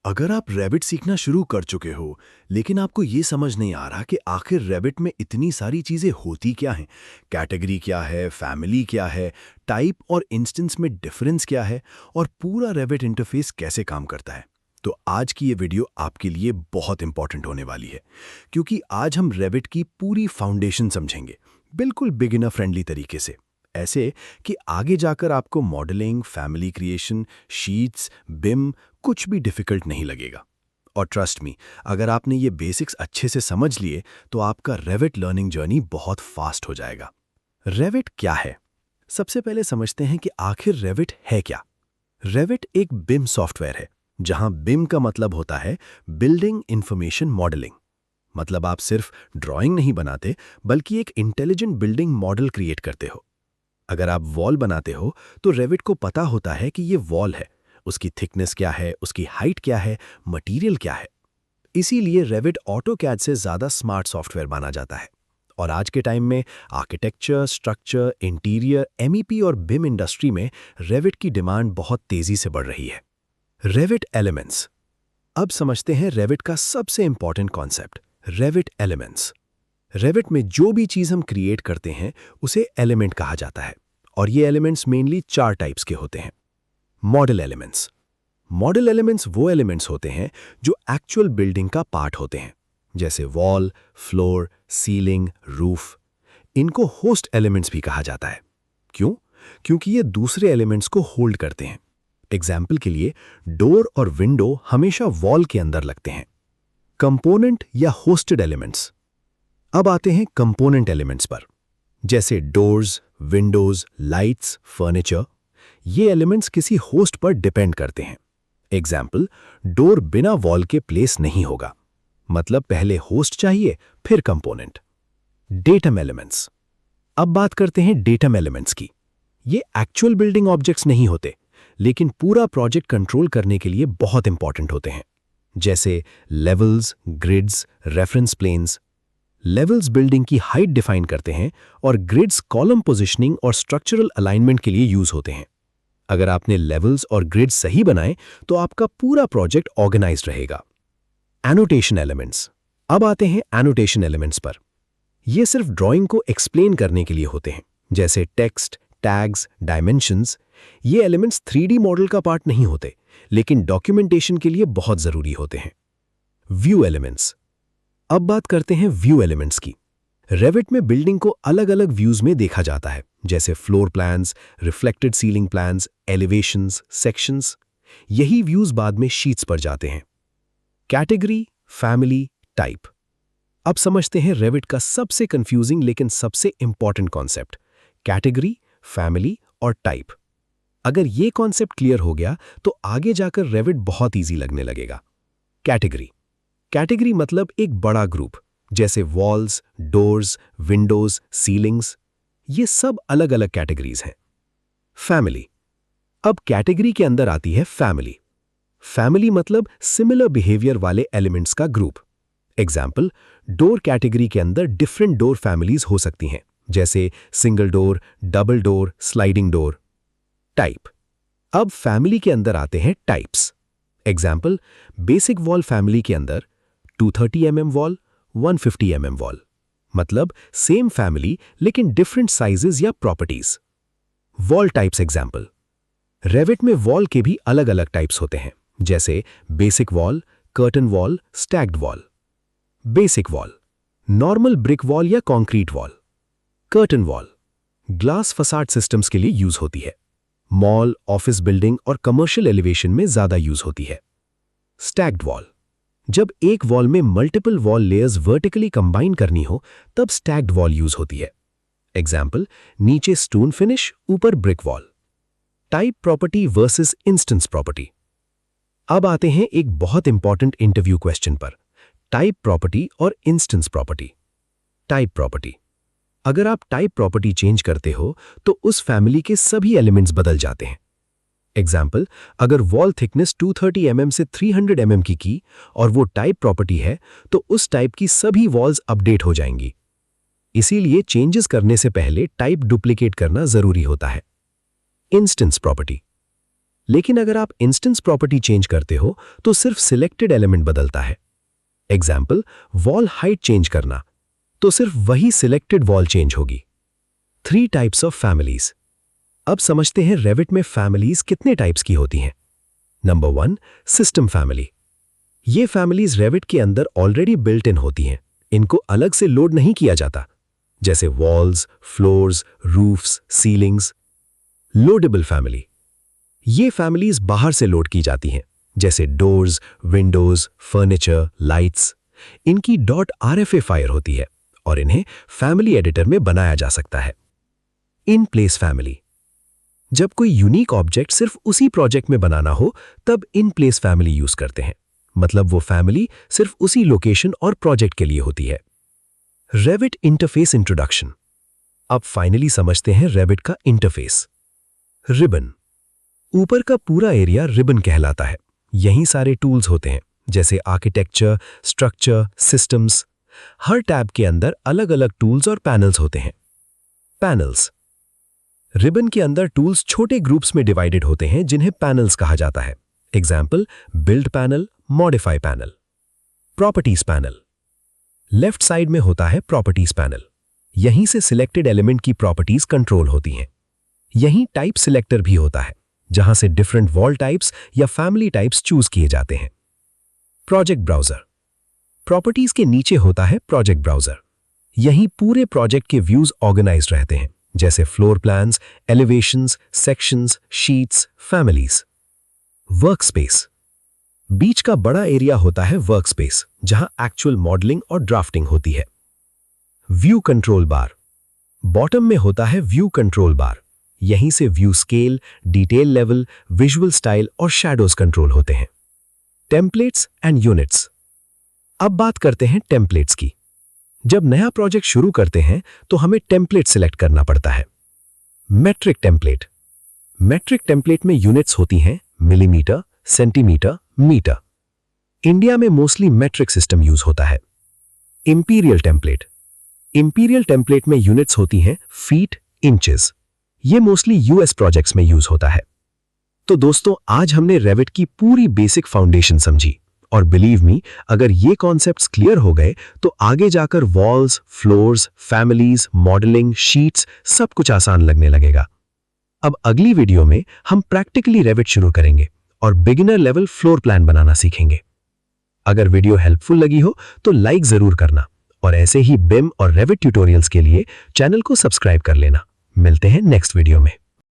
अगर आप रैबिट सीखना शुरू कर चुके हो, लेकिन आपको ये समझ नहीं आ रहा कि आखिर रैबिट में इतनी सारी चीज़ें होती क्या हैं, कैटेगरी क्या है, फैमिली क्या है, टाइप और इंस्टेंस में डिफरेंस क्या है और पूरा रैबिट इंटरफेस कैसे काम करता है, तो आज की ये वीडियो आपके लिए बहुत इंपॉर्टेंट होने वाली है, क्योंकि आज हम रैबिट की पूरी फाउंडेशन समझेंगे, बिल्कुल बिगिनर फ्रेंडली तरीके से। ऐसे कि आगे जाकर आपको मॉडलिंग, फैमिली क्रिएशन, शीट्स, बिम कुछ भी डिफिकल्ट नहीं लगेगा। और ट्रस्ट मी, अगर आपने ये बेसिक्स अच्छे से समझ लिए तो आपका रेविट लर्निंग जर्नी बहुत फास्ट हो जाएगा। रेविट क्या है? सबसे पहले समझते हैं कि आखिर रेविट है क्या। रेविट एक बिम सॉफ्टवेयर है, जहां बिम का मतलब होता है बिल्डिंग इंफॉर्मेशन मॉडलिंग। मतलब आप सिर्फ ड्राइंग नहीं बनाते, बल्कि एक इंटेलिजेंट बिल्डिंग मॉडल क्रिएट करते हो। अगर आप वॉल बनाते हो तो रेविट को पता होता है कि ये वॉल है, उसकी थिकनेस क्या है, उसकी हाइट क्या है, मटेरियल क्या है। इसीलिए रेविट ऑटोकैड से ज़्यादा स्मार्ट सॉफ्टवेयर माना जाता है। और आज के टाइम में आर्किटेक्चर, स्ट्रक्चर, इंटीरियर, एमईपी और बिम इंडस्ट्री में रेविट की डिमांड बहुत तेज़ी से बढ़ रही है। Revit elements. अब समझते हैं रेविट का सबसे important concept, Revit elements. Revit में जो भी चीज़ हम क्रिएट करते हैं उसे एलिमेंट कहा जाता है, और ये एलिमेंट्स मेनली 4 टाइप्स के होते हैं। Model elements. मॉडल एलिमेंट्स वो एलिमेंट्स होते हैं जो एक्चुअल बिल्डिंग का पार्ट होते हैं, जैसे वॉल, फ्लोर, सीलिंग, रूफ। इनको होस्ट एलिमेंट्स भी कहा जाता है। क्यों? क्योंकि ये दूसरे एलिमेंट्स को होल्ड करते हैं। एग्जाम्पल के लिए डोर और विंडो हमेशा वॉल के अंदर लगते हैं। कंपोनेंट या होस्टेड एलिमेंट्स। अब आते हैं कंपोनेंट एलिमेंट्स पर, जैसे डोर्स, विंडोज, लाइट्स, फर्नीचर। ये एलिमेंट्स किसी होस्ट पर डिपेंड करते हैं। एग्जाम्पल, डोर बिना वॉल के प्लेस नहीं होगा, मतलब पहले होस्ट चाहिए फिर कंपोनेंट। Datum elements. अब बात करते हैं डेटम एलिमेंट्स की। ये एक्चुअल बिल्डिंग ऑब्जेक्ट्स नहीं होते, लेकिन पूरा प्रोजेक्ट कंट्रोल करने के लिए बहुत इंपॉर्टेंट होते हैं, जैसे levels, grids, reference planes. Levels building की हाइट डिफाइन करते हैं और ग्रिड्स कॉलम पोजीशनिंग और स्ट्रक्चरल अलाइनमेंट के लिए यूज होते हैं। अगर आपने लेवल्स और ग्रिड्स सही बनाए तो आपका पूरा प्रोजेक्ट ऑर्गेनाइज्ड रहेगा। Annotation elements. अब आते हैं एनोटेशन एलिमेंट्स पर। ये सिर्फ ड्राइंग को एक्सप्लेन करने के लिए होते हैं, जैसे टेक्स्ट, टैग्स, डायमेंशंस। ये एलिमेंट्स 3D मॉडल का पार्ट नहीं होते, लेकिन डॉक्यूमेंटेशन के लिए बहुत जरूरी होते हैं। View elements. अब बात करते हैं व्यू एलिमेंट्स की। रेविट में बिल्डिंग को अलग अलग व्यूज में देखा जाता है, जैसे floor plans, reflected ceiling plans, elevations, sections. यही व्यूज बाद में शीट्स पर जाते हैं। Category, family, type. अब समझते हैं रेविट का सबसे कंफ्यूजिंग लेकिन सबसे इंपॉर्टेंट कॉन्सेप्ट, कैटेगरी, फैमिली और टाइप। अगर ये कॉन्सेप्ट क्लियर हो गया तो आगे जाकर रेविट बहुत ईजी लगने लगेगा। कैटेगरी। कैटेगरी मतलब एक बड़ा ग्रुप, जैसे वॉल्स, डोर्स, विंडोज, सीलिंग्स। ये सब अलग अलग कैटेगरीज हैं। फैमिली। अब कैटेगरी के अंदर आती है फैमिली। फैमिली मतलब सिमिलर बिहेवियर वाले एलिमेंट्स का ग्रुप। एग्जाम्पल, डोर कैटेगरी के अंदर डिफरेंट डोर फैमिलीज हो सकती हैं, जैसे single door, double door, sliding door. Type. अब फैमिली के अंदर आते हैं types. Example, basic wall family के अंदर 230 mm वॉल, 150 mm वॉल। मतलब सेम फैमिली लेकिन डिफरेंट साइजेस या properties. Wall types example. Revit में वॉल के भी अलग अलग टाइप्स होते हैं, जैसे basic wall, curtain wall, stacked wall. Basic wall, normal brick wall या concrete wall. Curtain wall, glass facade systems के लिए यूज होती है। मॉल, ऑफिस बिल्डिंग और कमर्शियल एलिवेशन में ज्यादा यूज होती है। स्टैक्ड वॉल, जब एक वॉल में multiple wall layers vertically combine करनी हो तब स्टैक्ड वॉल यूज होती है। एग्जाम्पल, नीचे स्टोन फिनिश, ऊपर brick wall. Type property versus instance property. अब आते हैं एक बहुत इंपॉर्टेंट इंटरव्यू क्वेश्चन पर, टाइप प्रॉपर्टी और इंस्टेंस प्रॉपर्टी। Type property. अगर आप टाइप प्रॉपर्टी चेंज करते हो तो उस फैमिली के सभी एलिमेंट्स बदल जाते हैं। एग्जाम्पल, अगर वॉल थिकनेस 230 mm से 300 mm की और वो टाइप प्रॉपर्टी है तो उस टाइप की सभी वॉल्स अपडेट हो जाएंगी। इसीलिए चेंजेस करने से पहले टाइप डुप्लीकेट करना जरूरी होता है। Instance property. लेकिन अगर आप इंस्टेंस प्रॉपर्टी चेंज करते हो तो सिर्फ सिलेक्टेड एलिमेंट बदलता है। एग्जाम्पल, वॉल हाइट चेंज करना, तो सिर्फ वही सिलेक्टेड वॉल चेंज होगी। 3 टाइप्स ऑफ फैमिलीज। अब समझते हैं रेविट में फैमिलीज कितने टाइप्स की होती हैं। Number 1, system family. ये फैमिलीज रेविट के अंदर ऑलरेडी बिल्ट इन होती हैं, इनको अलग से लोड नहीं किया जाता, जैसे walls, floors, roofs, ceilings. Loadable family. ये फैमिलीज बाहर से लोड की जाती हैं, जैसे डोर्स, विंडोज, फर्नीचर, लाइट्स। इनकी .rfa फाइल होती है और इन्हें फैमिली एडिटर में बनाया जा सकता है। In place family. जब कोई यूनिक ऑब्जेक्ट सिर्फ उसी प्रोजेक्ट में बनाना हो तब इन प्लेस फैमिली यूज करते हैं, मतलब वो फैमिली सिर्फ उसी लोकेशन और प्रोजेक्ट के लिए होती है। Revit interface introduction. अब फाइनली समझते हैं रेविट का इंटरफेस। रिबन। ऊपर का पूरा एरिया रिबन कहलाता है। यहीं सारे टूल्स होते हैं, जैसे आर्किटेक्चर, स्ट्रक्चर, सिस्टम्स। हर टैब के अंदर अलग अलग टूल्स और पैनल्स होते हैं। पैनल्स। रिबन के अंदर टूल्स छोटे ग्रुप्स में डिवाइडेड होते हैं, जिन्हें पैनल्स कहा जाता है। Example, build panel, modify panel. Properties panel. Left side में होता है प्रॉपर्टीज पैनल। यहीं से सिलेक्टेड एलिमेंट की प्रॉपर्टीज कंट्रोल होती हैं। यहीं टाइप सिलेक्टर भी होता है, जहां से डिफरेंट वॉल टाइप्स या फैमिली टाइप्स चूज किए जाते हैं। Project browser. प्रॉपर्टीज के नीचे होता है प्रोजेक्ट ब्राउजर। यहीं पूरे प्रोजेक्ट के व्यूज ऑर्गेनाइज्ड रहते हैं, जैसे floor plans, elevations, sections, sheets, families. Workspace. बीच का बड़ा एरिया होता है वर्कस्पेस, जहां एक्चुअल मॉडलिंग और ड्राफ्टिंग होती है। व्यू कंट्रोल बार। बॉटम में होता है व्यू कंट्रोल बार। यहीं से view scale, detail level, visual style और शैडोज कंट्रोल होते हैं। Templates and units. अब बात करते हैं टेम्पलेट्स की। जब नया प्रोजेक्ट शुरू करते हैं तो हमें टेम्पलेट सिलेक्ट करना पड़ता है। Metric template. मेट्रिक टेम्पलेट में यूनिट्स होती हैं मिलीमीटर, सेंटीमीटर, मीटर। इंडिया में मोस्टली मेट्रिक सिस्टम यूज होता है। Imperial template. इंपीरियल टेम्पलेट में यूनिट्स होती हैं फीट, इंचेस। ये मोस्टली यूएस प्रोजेक्ट्स में यूज होता है। तो दोस्तों, आज हमने रेविट की पूरी बेसिक फाउंडेशन समझी, और बिलीव मी, अगर ये कॉन्सेप्ट्स क्लियर हो गए तो आगे जाकर walls, floors, families, modelling, sheets सब कुछ आसान लगने लगेगा। अब अगली वीडियो में हम प्रैक्टिकली रेविट शुरू करेंगे और बिगिनर लेवल फ्लोर प्लान बनाना सीखेंगे। अगर वीडियो हेल्पफुल लगी हो तो लाइक जरूर करना, और ऐसे ही बिम और रेविट ट्यूटोरियल्स के लिए चैनल को सब्सक्राइब कर लेना। मिलते हैं नेक्स्ट वीडियो में।